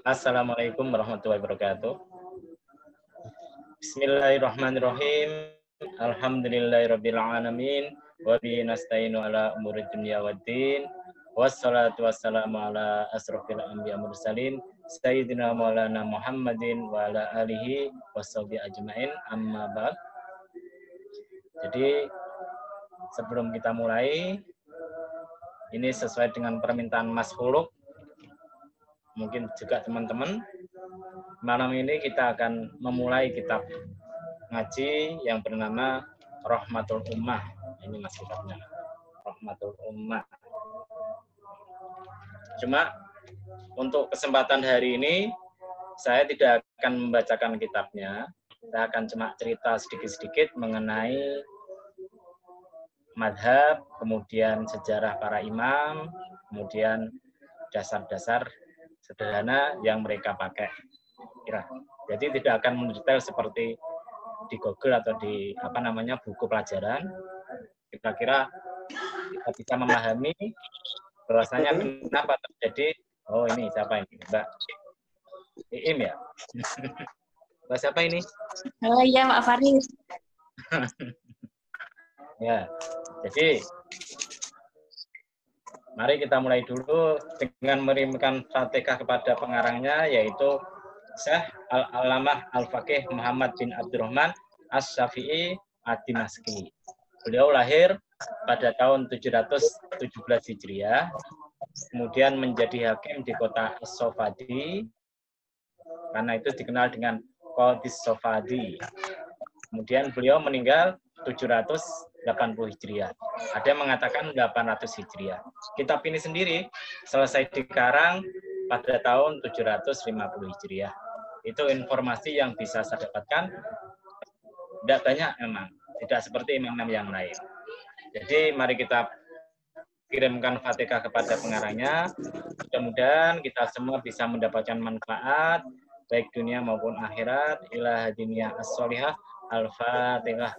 Assalamualaikum warahmatullahi wabarakatuh. Bismillahirrahmanirrahim. Alhamdulillahirabbil alamin wa bihi nasta'inu ala umuri dunya waddin. Wassalatu wassalamu ala asrofil anbiya mursalin sayyidina maulana Muhammadin wa ala alihi washabihi ajmain, amma ba'd. Jadi sebelum kita mulai, ini sesuai dengan permintaan Mas Huluk, mungkin juga teman-teman, malam ini kita akan memulai kitab ngaji yang bernama Rahmatul Ummah. Ini Mas kitabnya, Rahmatul Ummah. Cuma untuk kesempatan hari ini saya tidak akan membacakan kitabnya. Saya akan cuma cerita sedikit-sedikit mengenai madhab, kemudian sejarah para imam, kemudian dasar-dasar sederhana yang mereka pakai. Jadi tidak akan mendetail seperti di Google atau di buku pelajaran. Kira-kira kita bisa memahami bahwasanya kenapa terjadi. Oh, ini siapa ini? Mbak Iim ya? Mbak siapa ini? Oh iya, Mbak Faris. Ya, jadi mari kita mulai dulu dengan mengirimkan Fatihah kepada pengarangnya, yaitu Syekh Al-Alamah Al-Faqih Muhammad bin Abdurrahman Asy-Syafi'i Ad-Dimashqi. Beliau lahir pada tahun 717 Hijriah, kemudian menjadi hakim di kota As-Sofadi, karena itu dikenal dengan Qadis Sofadi. Kemudian beliau meninggal 780 Hijriah. Ada yang mengatakan 800 Hijriah. Kitab ini sendiri selesai dikarang pada tahun 750 Hijriah. Itu informasi yang bisa saya dapatkan. Tidak banyak memang. Tidak seperti imam-imam yang lain. Jadi mari kita kirimkan Fatihah kepada pengarangnya. Mudah-mudahan kita semua bisa mendapatkan manfaat baik dunia maupun akhirat. Ila hadiniya as-solihah. Al-Fatihah.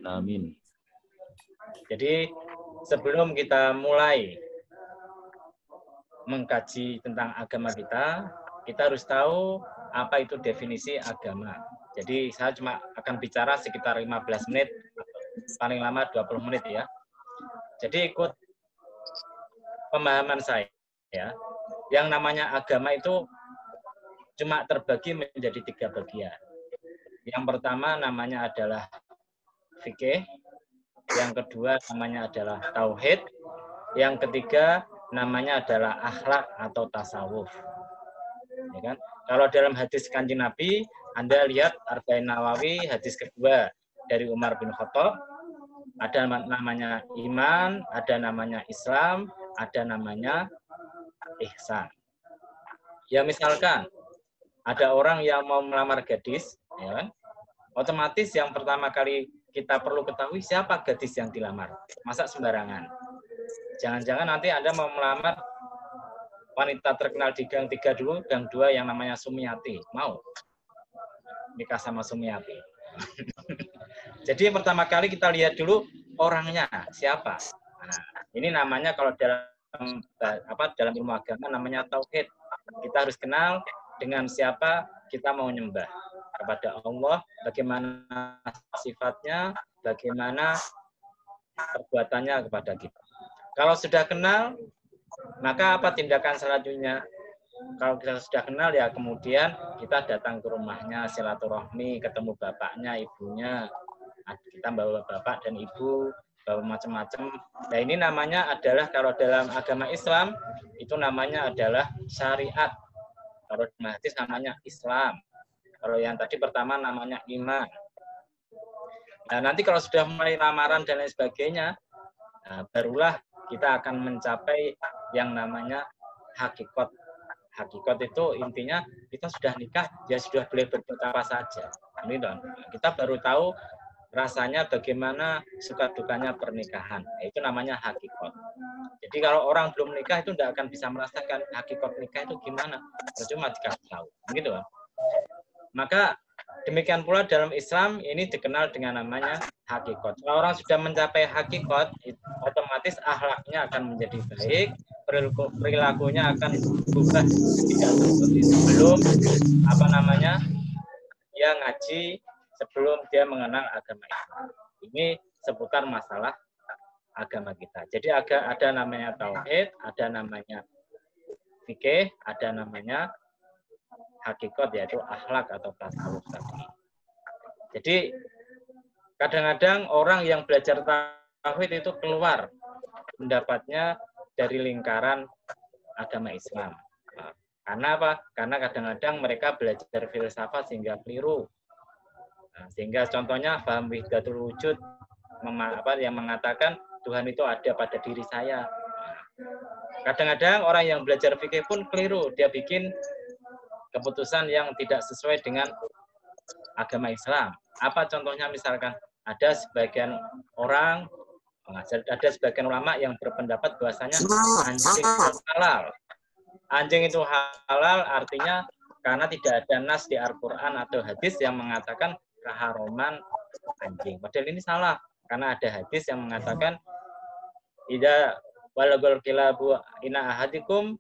Amin. Jadi sebelum kita mulai mengkaji tentang agama kita harus tahu apa itu definisi agama. Jadi saya cuma akan bicara sekitar 15 menit, paling lama 20 menit ya. Jadi ikut pemahaman saya ya. Yang namanya agama itu cuma terbagi menjadi 3 bagian. Yang pertama namanya adalah fikih, yang kedua namanya adalah tauhid, yang ketiga namanya adalah akhlak atau tasawuf. Ya kan? Kalau dalam hadis Kanjeng Nabi, Anda lihat Arba'in Nawawi hadis kedua dari Umar bin Khattab, ada namanya iman, ada namanya Islam, ada namanya ihsan. Ya misalkan ada orang yang mau melamar gadis, ya kan? Otomatis yang pertama kali kita perlu ketahui siapa gadis yang dilamar. Masa sembarangan. Jangan-jangan nanti Anda mau melamar wanita terkenal di Gang 3 dulu, Gang 2 yang namanya Sumiati. Mau nikah sama Sumiati. Jadi yang pertama kali kita lihat dulu orangnya siapa. Nah, ini namanya kalau dalam ilmu agama namanya tauhid. Kita harus kenal dengan siapa kita mau nyembah. Kepada Allah, bagaimana sifatnya, bagaimana perbuatannya kepada kita. Kalau sudah kenal, maka apa tindakan selanjutnya? Kalau kita sudah kenal ya kemudian kita datang ke rumahnya, silaturahmi, ketemu bapaknya, ibunya. Kita bawa bapak dan ibu, bawa macam-macam. Nah ini namanya adalah kalau dalam agama Islam itu namanya adalah syariat. Kalau di hadis namanya Islam. Kalau yang tadi pertama namanya iman. Nah nanti kalau sudah mulai lamaran dan lain sebagainya, nah, barulah kita akan mencapai yang namanya hakikat. Hakikat itu intinya kita sudah nikah, ya sudah boleh berbuat apa saja. Ini dong. Kita baru tahu rasanya bagaimana suka dukanya pernikahan. Itu namanya hakikat. Jadi kalau orang belum nikah itu tidak akan bisa merasakan hakikat nikah itu gimana. Cuma dikasih tahu. Begitu kan? Maka Demikian pula dalam Islam ini dikenal dengan namanya hakikat. Kalau orang sudah mencapai hakikat, otomatis akhlaknya akan menjadi baik, perilakunya akan berubah tidak seperti sebelum dia ngaji, sebelum dia mengenal agama Islam. Ini seputar masalah agama kita. Jadi ada namanya tauhid, ada namanya fikih, ada namanya hakikat, yaitu akhlak atau tasawuf tadi. Jadi kadang-kadang orang yang belajar tauhid itu keluar pendapatnya dari lingkaran agama Islam. Karena apa? Karena kadang-kadang mereka belajar filsafat sehingga keliru. Sehingga contohnya paham wahdatul wujud yang mengatakan Tuhan itu ada pada diri saya. Kadang-kadang orang yang belajar fikih pun keliru. Dia bikin keputusan yang tidak sesuai dengan agama Islam. Apa contohnya? Misalkan ada sebagian orang, ada sebagian ulama yang berpendapat bahwasanya anjing itu halal. Anjing itu halal artinya karena tidak ada nas di Al-Quran atau hadis yang mengatakan keharuman anjing. Padahal ini salah. Karena ada hadis yang mengatakan idza walagul kilabu ina ahadikum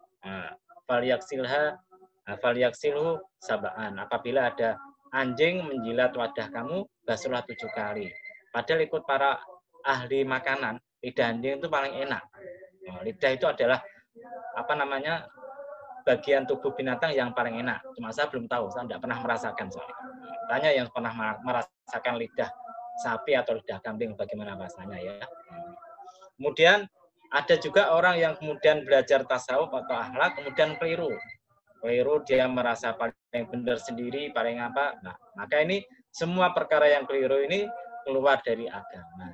falyaksilhu sab'an. Apabila ada anjing menjilat wadah kamu, basuhlah 7 kali. Padahal ikut para ahli makanan, lidah anjing itu paling enak. Lidah itu adalah bagian tubuh binatang yang paling enak. Cuma saya belum tahu, saya tidak pernah merasakan soalnya. Tanya yang pernah merasakan lidah sapi atau lidah kambing bagaimana rasanya ya. Kemudian ada juga orang yang kemudian belajar tasawuf atau akhlak kemudian keliru, dia merasa paling benar sendiri, paling apa. Nah, maka ini semua perkara yang keliru ini keluar dari agama.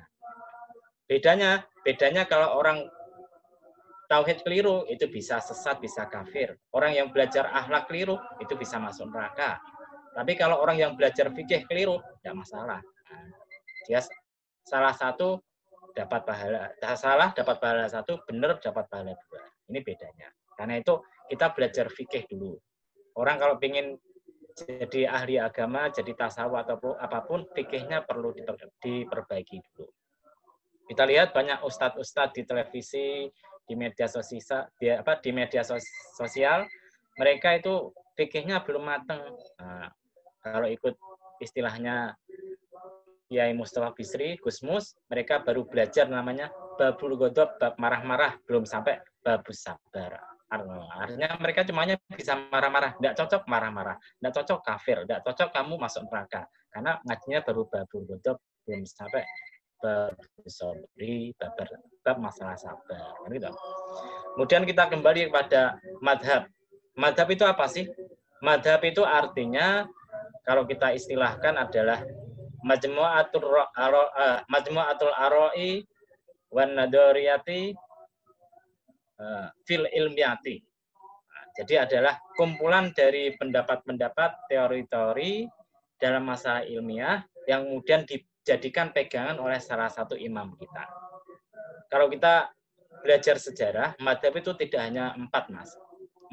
Bedanya kalau orang tauhid keliru itu bisa sesat, bisa kafir. Orang yang belajar akhlak keliru itu bisa masuk neraka. Tapi kalau orang yang belajar fikih keliru tidak masalah. Dia salah satu dapat pahala, salah dapat pahala 1, benar dapat pahala 2. Ini bedanya. Karena itu kita belajar fikih dulu. Orang kalau ingin jadi ahli agama, jadi tasawuf atau apapun, fikihnya perlu diperbaiki dulu. Kita lihat banyak ustadz-ustadz di televisi, di media sosial, mereka itu fikihnya belum matang. Nah, kalau ikut istilahnya Kiai Mustafa Bisri, Gusmus, mereka baru belajar namanya babul ghadab, bab marah-marah, belum sampai babus sabar. Artinya mereka cumanya bisa marah-marah, tidak cocok marah-marah, tidak cocok kafir, tidak cocok kamu masuk neraka. Karena ngajinya baru babul ghadab, belum sampai bab sabri, bab masalah sabar. Gitu. Kemudian kita kembali kepada madhab. Madhab itu apa sih? Madhab itu artinya kalau kita istilahkan adalah majmu'atul ara'i wan nadariyati fil ilmiyati. Jadi adalah kumpulan dari pendapat-pendapat, teori-teori dalam masalah ilmiah yang kemudian dijadikan pegangan oleh salah satu imam kita. Kalau kita belajar sejarah, madhab itu tidak hanya 4, Mas.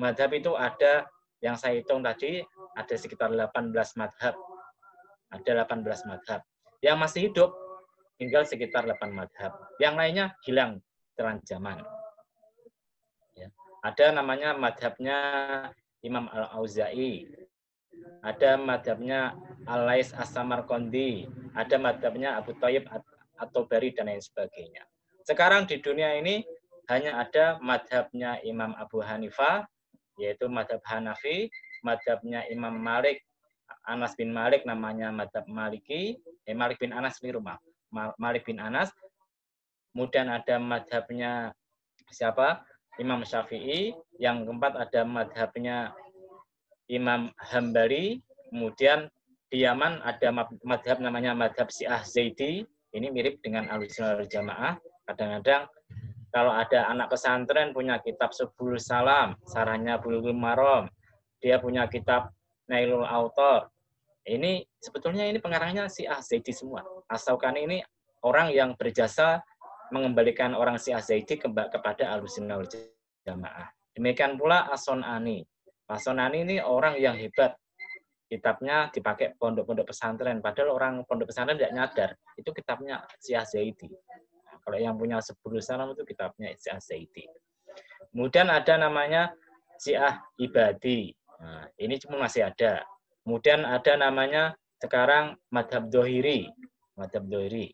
Madhab itu ada, yang saya hitung tadi, ada sekitar 18 madhab. Ada 18 madhab. Yang masih hidup, tinggal sekitar 8 madhab. Yang lainnya hilang telan zaman. Ya. Ada namanya madhabnya Imam Al-Auza'i. Ada madhabnya Al-Lais As-Samarqandi. Ada madhabnya Abu Thayyib At-Tabari dan lain sebagainya. Sekarang di dunia ini hanya ada madhabnya Imam Abu Hanifah, yaitu madhab Hanafi, madhabnya Imam Malik, Anas bin Malik namanya madhab Maliki, Malik bin Anas di rumah, Malik bin Anas. Kemudian ada madhabnya siapa? Imam Syafi'i. Yang keempat ada madhabnya Imam Hambali. Kemudian di Yaman ada madhab namanya madhab Syiah Zaidi. Ini mirip dengan Ahlussunnah wal Jamaah. Kadang-kadang kalau ada anak pesantren punya kitab Subul Salam, sarahnya Bulughul Maram, dia punya kitab Nailul Autor. Ini sebetulnya ini pengarangnya Syiah Zaidi semua. As-Syaukani ini orang yang berjasa mengembalikan orang Syiah Zaidi kepada Ahlussunnah wal Jamaah. Demikian pula As-Sun'ani. As-Sun'ani ini orang yang hebat. kitabnya dipakai pondok-pondok pesantren. Padahal orang pondok pesantren tidak nyadar. Itu kitabnya Syiah Zaidi. Nah, kalau yang punya Subulus Salam itu kitabnya Syiah Zaidi. Kemudian ada namanya Syiah Ibadi. Nah, ini cuma masih ada. Kemudian ada namanya sekarang Madhab Dohiri. Madhab Dohiri.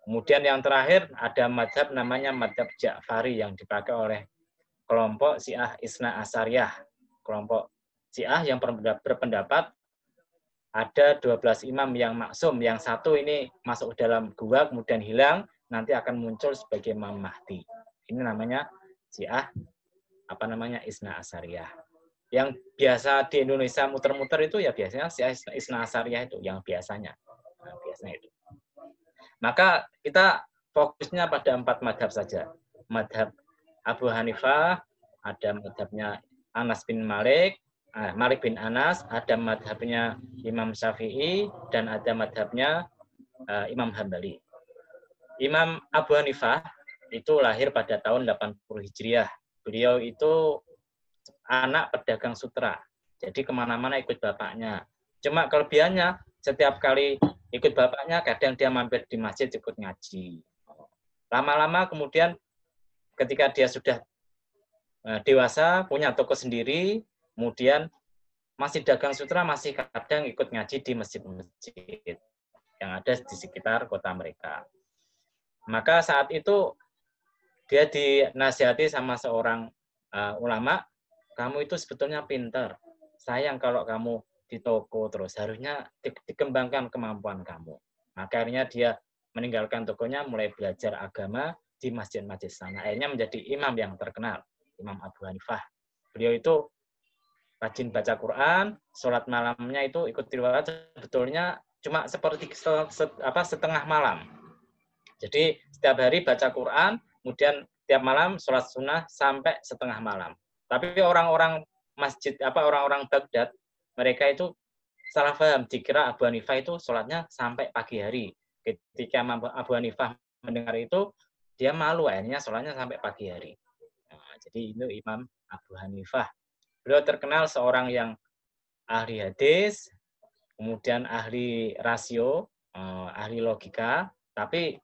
Kemudian yang terakhir ada madhab namanya Madhab Ja'fari yang dipakai oleh kelompok Syiah Isna Asyariyah. Kelompok Syiah yang berpendapat ada 12 imam yang maksum. Yang satu ini masuk dalam gua kemudian hilang, nanti akan muncul sebagai Imam Mahdi. Ini namanya Syiah Isna Asyariyah. Yang biasa di Indonesia muter-muter itu ya biasanya Syiah Isna Asyariyah itu yang biasanya. Nah, biasanya itu. Maka kita fokusnya pada 4 madhab saja. Madhab Abu Hanifah, ada madhabnya Anas bin Malik bin Anas, ada madhabnya Imam Syafi'i, dan ada madhabnya Imam Hambali. Imam Abu Hanifah itu lahir pada tahun 80 Hijriah. Beliau itu anak pedagang sutra. Jadi kemana-mana ikut bapaknya. Cuma kelebihannya, setiap kali ikut bapaknya, kadang dia mampir di masjid ikut ngaji. Lama-lama kemudian ketika dia sudah dewasa, punya toko sendiri, kemudian masih dagang sutra, masih kadang ikut ngaji di masjid-masjid yang ada di sekitar kota mereka. Maka saat itu dia dinasihati sama seorang ulama, kamu itu sebetulnya pintar. Sayang kalau kamu di toko terus, harusnya dikembangkan kemampuan kamu. Maka akhirnya dia meninggalkan tokonya, mulai belajar agama di masjid-masjid sana. Akhirnya menjadi imam yang terkenal, Imam Abu Hanifah. Beliau itu rajin baca Quran, sholat malamnya itu ikut tilawat sebetulnya cuma seperti setengah malam. Jadi setiap hari baca Quran, kemudian tiap malam sholat sunnah sampai setengah malam. Tapi orang-orang masjid, orang-orang Baghdad, mereka itu salah paham, dikira Abu Hanifah itu sholatnya sampai pagi hari. Ketika Abu Hanifah mendengar itu, dia malu, akhirnya sholatnya sampai pagi hari. Nah, jadi itu Imam Abu Hanifah. Beliau terkenal seorang yang ahli hadis, kemudian ahli rasio, ahli logika, tapi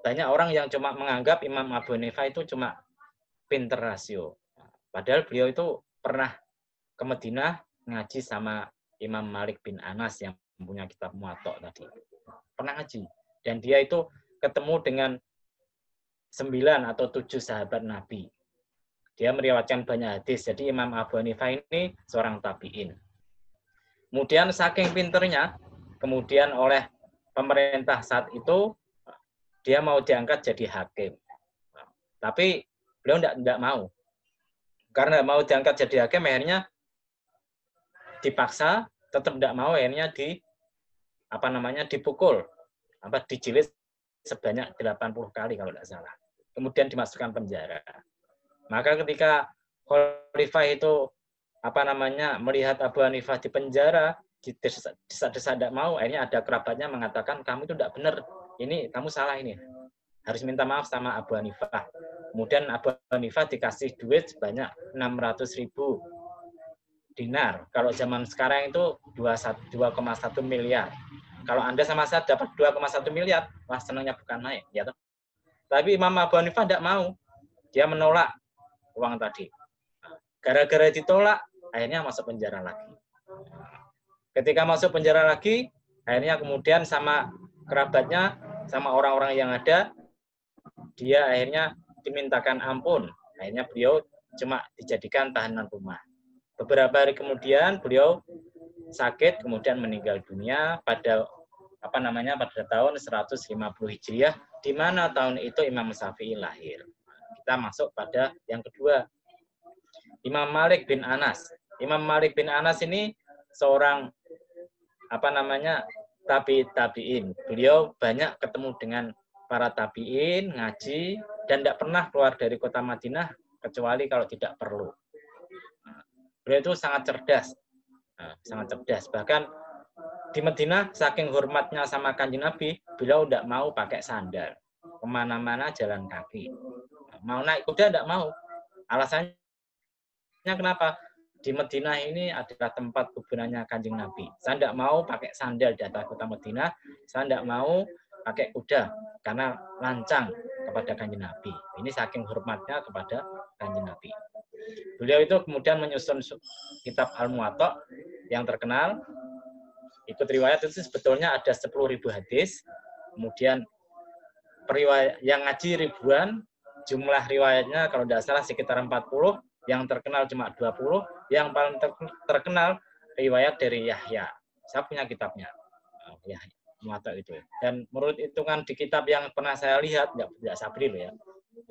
banyak orang yang cuma menganggap Imam Abu Hanifah itu cuma pinter rasio. Padahal beliau itu pernah ke Madinah ngaji sama Imam Malik bin Anas yang punya kitab Muwatta tadi. Pernah ngaji. Dan dia itu ketemu dengan 9 atau 7 sahabat Nabi. Dia meriwayatkan banyak hadis. Jadi Imam Abu Hanifah ini seorang tabi'in. Kemudian saking pinternya, kemudian oleh pemerintah saat itu, dia mau diangkat jadi hakim. Tapi beliau tidak mau. Karena mau diangkat jadi hakim, akhirnya dipaksa, tetap tidak mau, akhirnya dipukul, dijilid sebanyak 80 kali kalau tidak salah. Kemudian dimasukkan penjara. Maka ketika Khalifah itu melihat Abu Hanifah di penjara, desa-desa tidak mau, akhirnya ada kerabatnya mengatakan, kamu itu tidak benar, ini kamu salah ini. Harus minta maaf sama Abu Hanifah. Kemudian Abu Hanifah dikasih duit sebanyak 600.000 dinar. Kalau zaman sekarang itu 2,1 miliar. Kalau Anda sama saya dapat 2,1 miliar, wah senangnya bukan main. Ya, tapi Imam Abu Hanifah tidak mau. Dia menolak uang tadi. Gara-gara ditolak, akhirnya masuk penjara lagi. Ketika masuk penjara lagi, akhirnya kemudian sama kerabatnya, sama orang-orang yang ada, dia akhirnya dimintakan ampun. Akhirnya beliau cuma dijadikan tahanan rumah. Beberapa hari kemudian beliau sakit, kemudian meninggal dunia pada tahun 150 Hijriah, di mana tahun itu Imam Syafi'i lahir. Kita masuk pada yang kedua, Imam Malik bin Anas. Imam Malik bin Anas ini seorang tabi'in. Beliau banyak ketemu dengan para tabi'in, ngaji, dan tidak pernah keluar dari kota Madinah kecuali kalau tidak perlu. Beliau itu sangat cerdas. Bahkan di Madinah, saking hormatnya sama Kanjeng Nabi, beliau tidak mau pakai sandal. Kemana-mana jalan kaki. Mau naik kuda tidak mau. Alasannya kenapa? di Madinah ini adalah tempat kuburannya Kanjeng Nabi. Saya tidak mau pakai sandal di atas kota Madinah, saya tidak mau pakai kuda karena lancang kepada Kanjeng Nabi. Ini saking hormatnya kepada Kanjeng Nabi. Beliau itu kemudian menyusun kitab Al-Muwatta yang terkenal. Ikut riwayat itu sebetulnya ada 10.000 hadis. Kemudian periwayat yang ngaji ribuan, jumlah riwayatnya kalau tidak salah sekitar 40, yang terkenal cuma 20, yang paling terkenal riwayat dari Yahya. Saya punya kitabnya, Yahya Muwatta itu. Dan menurut hitungan di kitab yang pernah saya lihat, tidak sabri loh ya.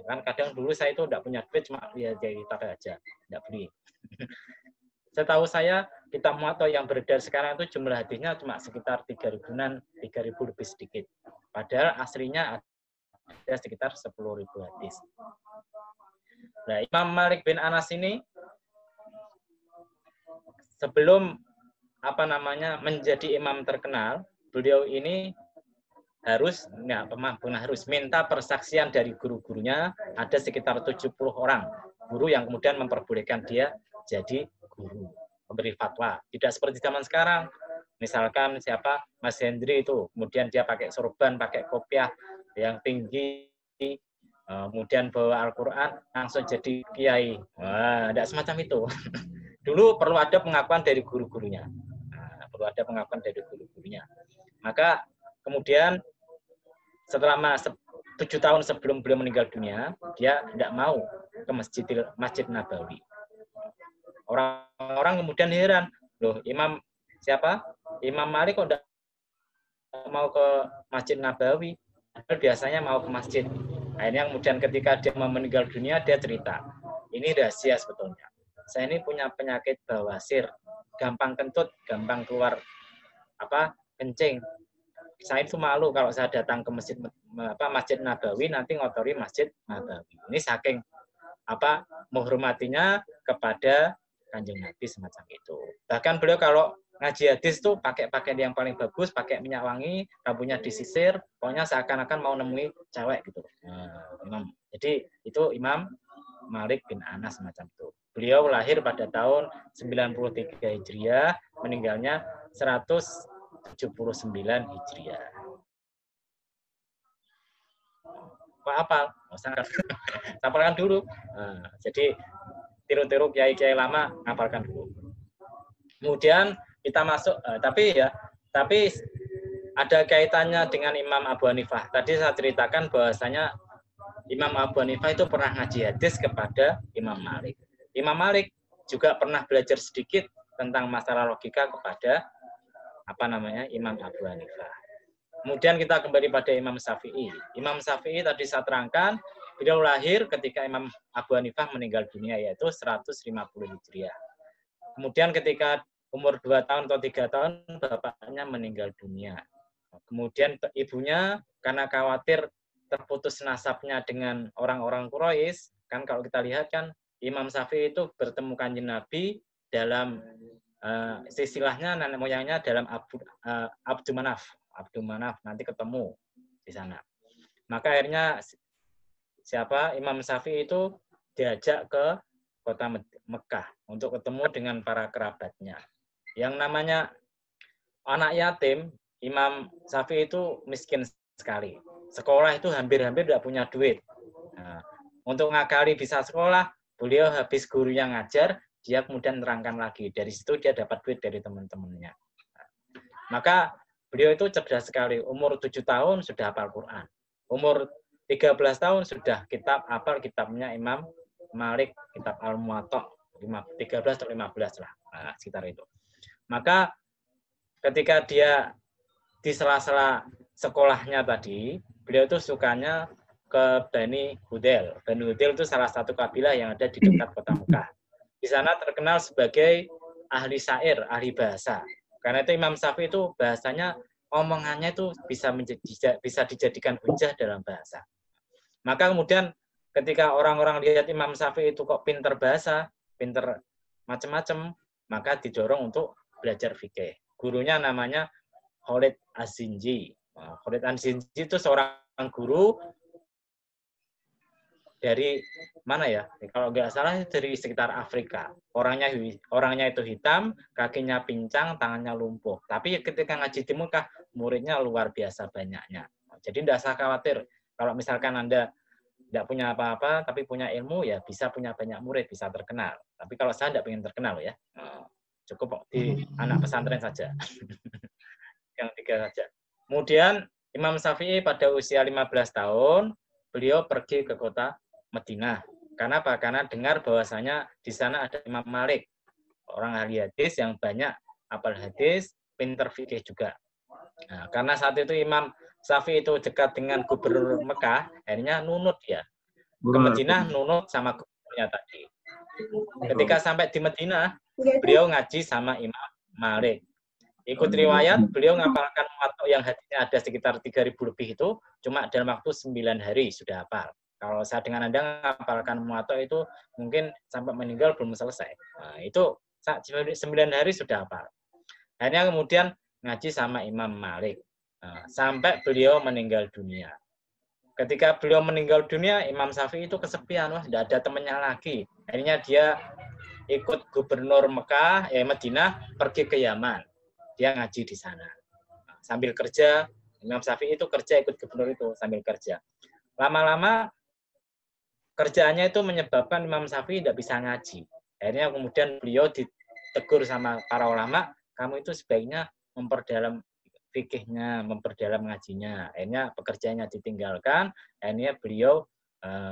Kan kadang dulu saya itu tidak punya duit, cuma lihat dari kitab aja, tidak beli. Setahu saya kitab Muwatta yang beredar sekarang itu jumlah hadisnya cuma sekitar 3.000-an, 3.000 lebih sedikit. Padahal aslinya ada sekitar 10.000 hadis. Nah, Imam Malik bin Anas ini sebelum menjadi imam terkenal, beliau ini harus minta persaksian dari guru-gurunya, ada sekitar 70 orang guru yang kemudian memperbolehkan dia jadi guru, memberi fatwa. Tidak seperti zaman sekarang, misalkan siapa Mas Hendri itu, kemudian dia pakai sorban, pakai kopiah yang tinggi, kemudian bawa Al-Quran, langsung jadi kiai. Wah, tidak semacam itu. Dulu perlu ada pengakuan dari guru-gurunya. Maka kemudian setelah 7 tahun sebelum beliau meninggal dunia, dia tidak mau ke Masjid Nabawi. Orang-orang kemudian heran, loh Imam Malik kok tidak mau ke Masjid Nabawi? Biasanya mau ke masjid. Akhirnya kemudian ketika dia mau meninggal dunia, dia cerita, ini rahasia sebetulnya. Saya ini punya penyakit bawasir, gampang kentut, gampang keluar kencing. Saya itu malu kalau saya datang ke Masjid Nabawi, nanti ngotori Masjid Nabawi. Ini saking menghormatinya kepada Kanjeng Nabi semacam itu. Bahkan beliau kalau ngaji hadis tuh pakai pakaian yang paling bagus, pakai minyak wangi, rambutnya disisir, pokoknya seakan-akan mau nemui cewek gitu. Jadi itu Imam Malik bin Anas semacam itu. Beliau lahir pada tahun 93 Hijriah, meninggalnya 179 Hijriah. Pak hafal? Saya hafalkan dulu. Jadi tiru-tiru kiai-kiai lama, hafalkan dulu. Kemudian kita masuk, tapi ada kaitannya dengan Imam Abu Hanifah. Tadi saya ceritakan bahwasanya Imam Abu Hanifah itu pernah ngaji hadis kepada Imam Malik. Imam Malik juga pernah belajar sedikit tentang masalah logika kepada Imam Abu Hanifah. Kemudian kita kembali pada Imam Syafi'i. Imam Syafi'i tadi saya terangkan, beliau lahir ketika Imam Abu Hanifah meninggal dunia, yaitu 150 Hijriah. Kemudian ketika umur 2 tahun atau 3 tahun, bapaknya meninggal dunia. Kemudian ibunya karena khawatir terputus nasabnya dengan orang-orang Quraisy, kan kalau kita lihat kan Imam Syafi'i itu bertemu Kanjeng Nabi dalam istilahnya nenek moyangnya dalam Abdul Manaf nanti ketemu di sana. Maka akhirnya Imam Syafi'i itu diajak ke kota Mekah untuk ketemu dengan para kerabatnya. Yang namanya anak yatim, Imam Syafi'i itu miskin sekali. Sekolah itu hampir-hampir tidak punya duit. Nah, untuk ngakali bisa sekolah, beliau habis guru yang ngajar, dia kemudian nerangkan lagi. Dari situ dia dapat duit dari teman-temannya. Maka beliau itu cerdas sekali. Umur 7 tahun sudah hafal Quran. Umur 13 tahun sudah hafal kitabnya Imam Malik, kitab Al-Muwatta, 13 atau 15 lah, sekitar itu. Maka ketika dia di sela-sela sekolahnya tadi, beliau itu sukanya ke Bani Hudel. Bani Hudel itu salah satu kabilah yang ada di dekat kota Mekah. Di sana terkenal sebagai ahli syair, ahli bahasa. Karena itu Imam Syafi'i itu bahasanya, omongannya itu bisa dijadikan hujah dalam bahasa. Maka kemudian ketika orang-orang lihat Imam Syafi'i itu kok pinter bahasa, pinter macam-macam, maka didorong untuk belajar fikih. Gurunya namanya Khalid Az-Zinji. Khalid Az-Zinji itu seorang guru dari mana ya? Kalau nggak salah dari sekitar Afrika. Orangnya itu hitam, kakinya pincang, tangannya lumpuh. Tapi ketika ngaji di Mekah, muridnya luar biasa banyaknya. Jadi tidak usah khawatir. Kalau misalkan Anda tidak punya apa-apa, tapi punya ilmu, ya bisa punya banyak murid, bisa terkenal. Tapi kalau saya tidak ingin terkenal ya, cukup di anak pesantren saja. Yang 3 saja. Kemudian Imam Syafi'i pada usia 15 tahun, beliau pergi ke kota Madinah. Karena apa? Karena dengar bahwasanya di sana ada Imam Malik, orang ahli hadis yang banyak hafal hadis, pinter fikih juga. Nah, karena saat itu Imam Syafi'i itu dekat dengan gubernur Mekah, akhirnya nunut ya. Ke Madinah nunut sama gubernurnya tadi. Ketika sampai di Madinah, beliau ngaji sama Imam Malik. Ikut riwayat, beliau ngapalkan muwatta yang hadisnya ada sekitar 3.000 lebih itu, cuma dalam waktu 9 hari sudah hafal. Kalau saya dengan Anda ngapalkan muwatta itu, mungkin sampai meninggal belum selesai. Nah, itu 9 hari sudah hafal. Akhirnya kemudian ngaji sama Imam Malik. Nah, sampai beliau meninggal dunia. Ketika beliau meninggal dunia, Imam Syafi'i itu kesepian, wah tidak ada temannya lagi. Akhirnya dia ikut gubernur Mekah, Madinah, pergi ke Yaman. Dia ngaji di sana. Sambil kerja, Imam Syafi'i itu kerja ikut gubernur itu sambil kerja. Lama-lama kerjaannya itu menyebabkan Imam Syafi'i tidak bisa ngaji. Akhirnya kemudian beliau ditegur sama para ulama, kamu itu sebaiknya memperdalam fikihnya, memperdalam ngajinya. Akhirnya pekerjaannya ditinggalkan, akhirnya beliau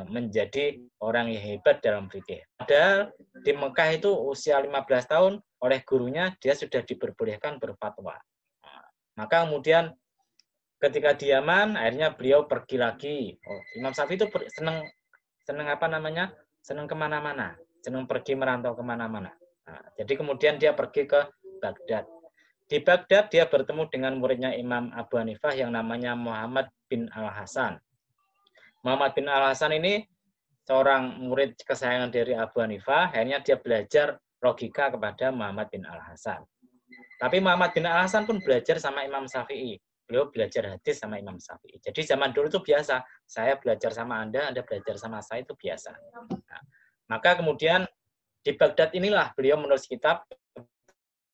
menjadi orang yang hebat dalam fikih. Padahal di Mekah itu usia 15 tahun, oleh gurunya dia sudah diperbolehkan berfatwa. Maka kemudian ketika di Yaman, akhirnya beliau pergi lagi. Imam Syafi'i itu senang apa namanya? Senang kemana-mana, senang pergi merantau kemana-mana. Jadi kemudian dia pergi ke Baghdad. Di Baghdad dia bertemu dengan muridnya Imam Abu Hanifah yang namanya Muhammad bin Al-Hasan. Muhammad bin Al-Hasan ini seorang murid kesayangan dari Abu Hanifah, akhirnya dia belajar logika kepada Muhammad bin Al-Hasan. Tapi Muhammad bin Al-Hasan pun belajar sama Imam Syafi'i. Beliau belajar hadis sama Imam Syafi'i. Jadi zaman dulu itu biasa. Saya belajar sama Anda belajar sama saya itu biasa. Nah, maka kemudian di Baghdad inilah beliau menulis kitab,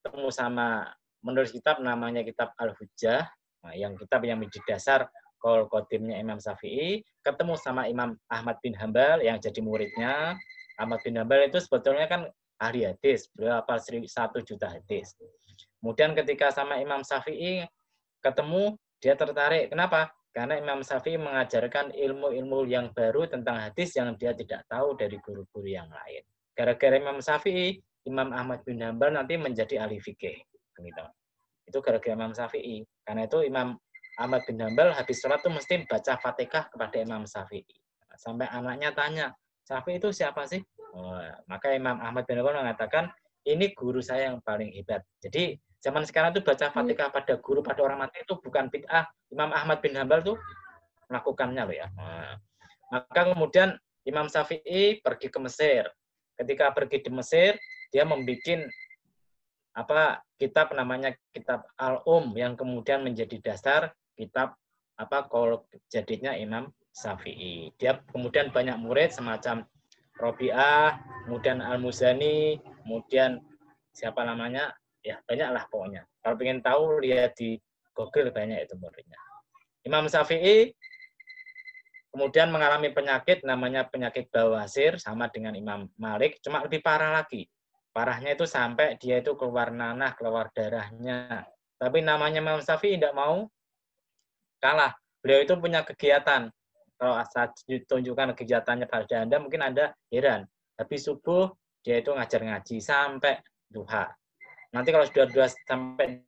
ketemu sama menulis kitab namanya kitab Al-Hujjah, yang kitab yang menjadi dasar Qaul Qadimnya Imam Syafi'i, ketemu sama Imam Ahmad bin Hambal yang jadi muridnya. Ahmad bin Hambal itu sebetulnya kan ahli hadis, beliau hafal 1 juta hadis. Kemudian ketika sama Imam Syafi'i ketemu, dia tertarik. Kenapa? Karena Imam Syafi'i mengajarkan ilmu-ilmu yang baru tentang hadis yang dia tidak tahu dari guru-guru yang lain. Gara-gara Imam Syafi'i, Imam Ahmad bin Hambal nanti menjadi ahli fikih. Itu gara-gara Imam Syafi'i. Karena itu Imam Ahmad bin Hambal habis sholat itu mesti baca Fatihah kepada Imam Syafi'i. Sampai anaknya tanya, Syafi'i itu siapa sih? Maka Imam Ahmad bin Hambal mengatakan, ini guru saya yang paling hebat. Jadi zaman sekarang itu baca Fatihah pada guru, pada orang mati itu bukan bid'ah. Imam Ahmad bin Hambal itu melakukannya loh ya. Maka kemudian Imam Syafi'i pergi ke Mesir. Ketika pergi di Mesir, dia membuat kitab namanya kitab Al-Um yang kemudian menjadi dasar kitab Qaul jadidnya Imam Syafi'i. Dia kemudian banyak murid semacam Robi'ah, kemudian Al-Muzani, kemudian siapa namanya? Ya, banyaklah pokoknya. Kalau ingin tahu lihat di Google banyak itu muridnya. Imam Syafi'i kemudian mengalami penyakit namanya penyakit bawasir sama dengan Imam Malik, cuma lebih parah lagi. Parahnya itu sampai dia itu keluar nanah, keluar darahnya. Tapi namanya Imam Syafi'i tidak mau kalah. Beliau itu punya kegiatan. Kalau saya tunjukkan kegiatannya pada Anda, mungkin Anda heran. Habis subuh, dia itu ngajar ngaji sampai duha. Nanti kalau sudah duha sampai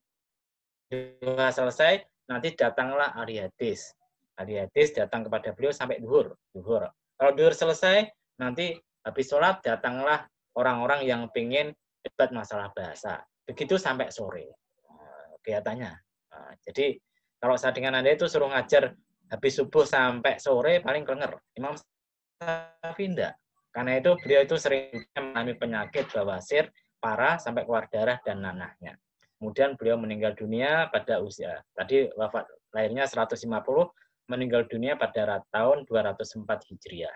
duha selesai, nanti datanglah ahli hadis. Ahli hadis datang kepada beliau sampai duhur. Kalau duhur selesai, nanti habis sholat datanglah orang-orang yang ingin debat masalah bahasa. Begitu sampai sore kegiatannya. Jadi kalau saya dengan Anda itu suruh ngajar habis subuh sampai sore paling kelenger. Imam Syafi'i enggak. Karena itu beliau itu sering mengalami penyakit bawasir parah sampai keluar darah dan nanahnya. Kemudian beliau meninggal dunia pada usia, tadi wafat lahirnya 150, meninggal dunia pada tahun 204 Hijriah.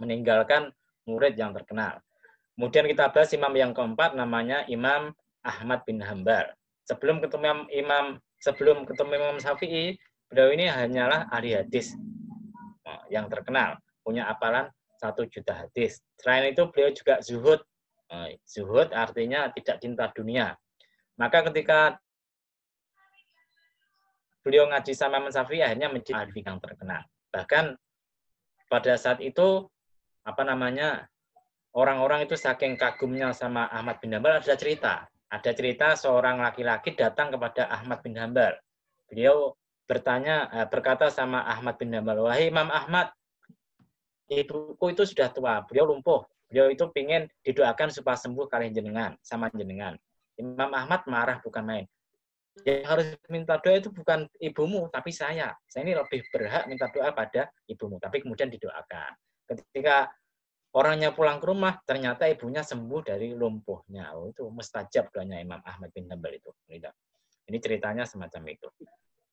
meninggalkan murid yang terkenal. Kemudian kita bahas imam yang keempat, namanya Imam Ahmad bin Hambal. Sebelum ketemu Imam Syafi'i, beliau ini hanyalah ahli hadis yang terkenal, punya hafalan 1 juta hadis. Selain itu beliau juga zuhud. Zuhud artinya tidak cinta dunia. Maka ketika beliau ngaji sama Imam Syafi'i, akhirnya menjadi ahli yang terkenal. Bahkan pada saat itu orang-orang itu saking kagumnya sama Ahmad bin Hambal, ada cerita seorang laki-laki datang kepada Ahmad bin Hambal. Beliau berkata sama Ahmad bin Hambal, wahai Imam Ahmad, ibuku itu sudah tua, beliau lumpuh. Beliau itu ingin didoakan supaya sembuh kalian jenengan, sama jenengan. Imam Ahmad marah bukan main. Yang harus minta doa itu bukan ibumu, tapi saya. Saya ini lebih berhak minta doa pada ibumu, tapi kemudian didoakan. Ketika orangnya pulang ke rumah, ternyata ibunya sembuh dari lumpuhnya. Itu mustajab doanya Imam Ahmad bin Hambal itu. Ini ceritanya semacam itu.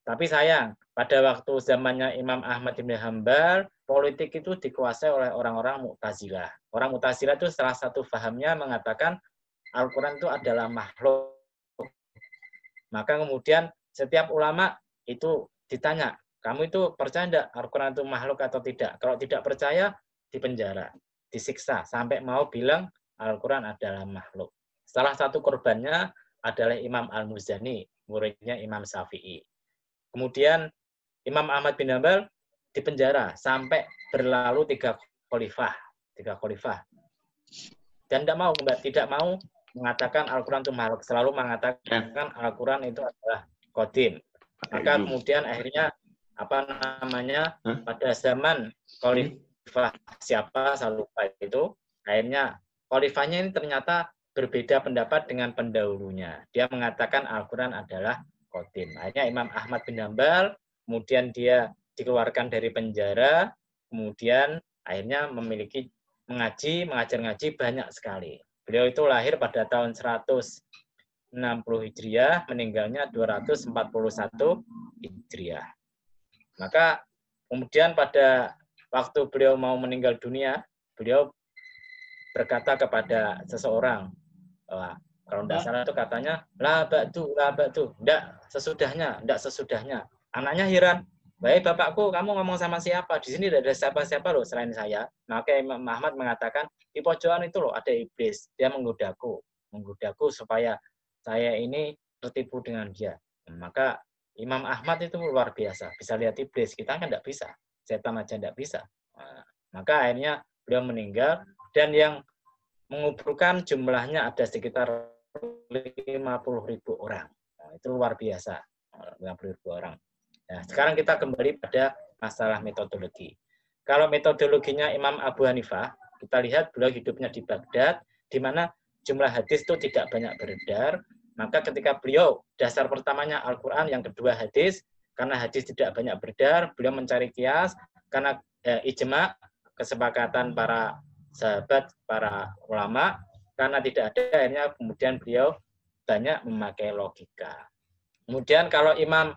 Tapi sayang, pada waktu zamannya Imam Ahmad bin Hambal, politik itu dikuasai oleh orang-orang Mu'tazilah. Orang Mu'tazilah itu salah satu fahamnya mengatakan Al-Quran itu adalah makhluk. Maka kemudian setiap ulama itu ditanya, kamu itu percaya tidak Al-Quran itu makhluk atau tidak? Kalau tidak percaya, dipenjara, disiksa, sampai mau bilang Al-Quran adalah makhluk. Salah satu korbannya adalah Imam Al-Muzani, muridnya Imam Syafi'i. Kemudian Imam Ahmad bin Hambal dipenjara sampai berlalu 3 khalifah. Dan tidak mau mengatakan Al-Quran itu makhluk, selalu mengatakan Al-Quran itu adalah qadim. Maka kemudian akhirnya pada zaman khalifah siapa saya lupa itu, akhirnya khalifahnya ini ternyata berbeda pendapat dengan pendahulunya. Dia mengatakan Al-Quran adalah qadim. Akhirnya Imam Ahmad bin Hambal, kemudian dia dikeluarkan dari penjara, kemudian akhirnya mengajar ngaji banyak sekali. Beliau itu lahir pada tahun 160 Hijriah, meninggalnya 241 Hijriah. Maka kemudian pada waktu beliau mau meninggal dunia, beliau berkata kepada seseorang, kalau tidak salah itu katanya, la ba'du, tidak sesudahnya. Anaknya heran, baik bapakku, kamu ngomong sama siapa? Di sini tidak ada siapa-siapa loh selain saya. Maka Imam Ahmad mengatakan, di pojokan itu loh ada iblis, dia menggodaku supaya saya ini tertipu dengan dia. Maka Imam Ahmad itu luar biasa, bisa lihat iblis, kita kan tidak bisa, setan aja tidak bisa. Maka akhirnya beliau meninggal, dan yang menguburkan jumlahnya ada sekitar 50.000 orang. Itu luar biasa, 50.000 orang. Nah, sekarang kita kembali pada masalah metodologi. Kalau metodologinya Imam Abu Hanifah, kita lihat beliau hidupnya di Baghdad, di mana jumlah hadis itu tidak banyak beredar. Maka ketika beliau, dasar pertamanya Al-Quran, yang kedua hadis, karena hadis tidak banyak beredar, beliau mencari kias, karena ijma, kesepakatan para sahabat, para ulama, karena tidak ada, akhirnya kemudian beliau banyak memakai logika. Kemudian kalau Imam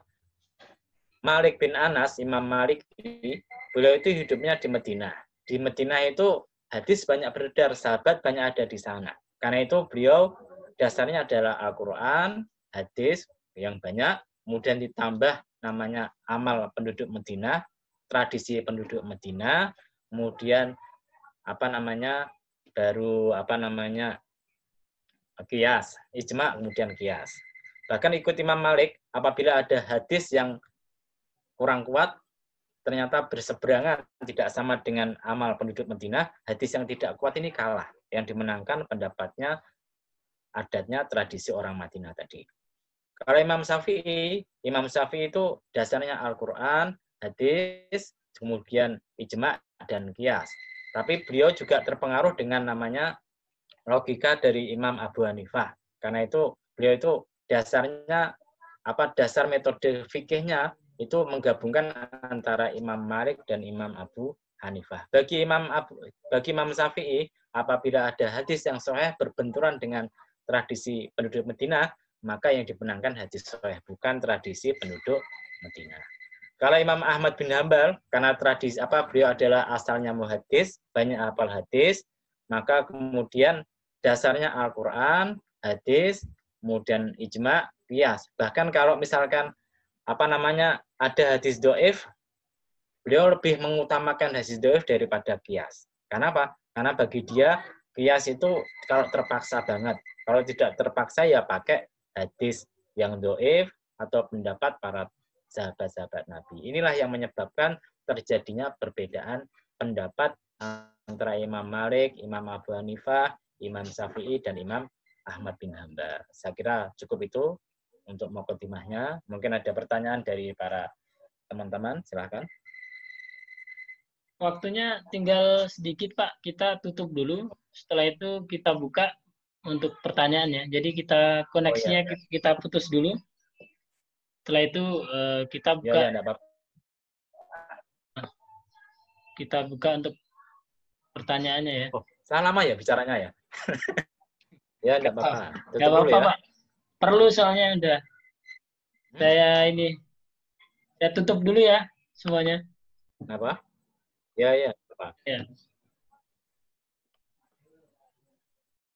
Malik bin Anas, Imam Malik, beliau itu hidupnya di Madinah. Di Madinah itu hadis banyak beredar, sahabat banyak ada di sana. Karena itu beliau dasarnya adalah Al-Quran, hadis yang banyak, kemudian ditambah namanya amal penduduk Madinah, tradisi penduduk Madinah, kemudian kias, ijma, kemudian kias. Bahkan ikut Imam Malik, apabila ada hadis yang kurang kuat, ternyata berseberangan, tidak sama dengan amal penduduk Madinah, hadis yang tidak kuat ini kalah. Yang dimenangkan pendapatnya, adatnya, tradisi orang Madinah tadi. Kalau Imam Syafi'i itu dasarnya Al-Quran, hadis, kemudian ijma dan kias. Tapi beliau juga terpengaruh dengan namanya logika dari Imam Abu Hanifah. Karena itu beliau itu dasarnya dasar metode fikihnya itu menggabungkan antara Imam Malik dan Imam Abu Hanifah. Bagi Imam Syafi'i, apabila ada hadis yang sahih berbenturan dengan tradisi penduduk Madinah, maka yang dibenangkan hadis sahih, bukan tradisi penduduk Madinah. Kalau Imam Ahmad bin Hambal, karena tradisi beliau adalah asalnya muhadis, banyak hafal hadis, maka kemudian dasarnya Al-Quran, hadis, kemudian ijma, qiyas. Bahkan kalau misalkan ada hadis doif, beliau lebih mengutamakan hadis doif daripada qiyas. Kenapa? Karena bagi dia qiyas itu kalau terpaksa banget. Kalau tidak terpaksa ya pakai hadis yang doif atau pendapat para sahabat-sahabat Nabi. Inilah yang menyebabkan terjadinya perbedaan pendapat antara Imam Malik, Imam Abu Hanifah, Imam Syafi'i, dan Imam Ahmad bin Hambal. Saya kira cukup itu untuk mukadimahnya. Mungkin ada pertanyaan dari para teman-teman, silahkan. Waktunya tinggal sedikit, Pak. Kita tutup dulu. Setelah itu kita buka untuk pertanyaannya. Jadi kita koneksinya kita putus dulu. Setelah itu kita buka. Ya, enggak apa-apa. Kita buka untuk pertanyaannya ya. Oh, saya lama ya bicaranya ya? Ya, enggak apa-apa. Enggak apa-apa, Pak. Perlu soalnya udah. Saya tutup dulu ya semuanya. Apa? Ya, apa. Ya.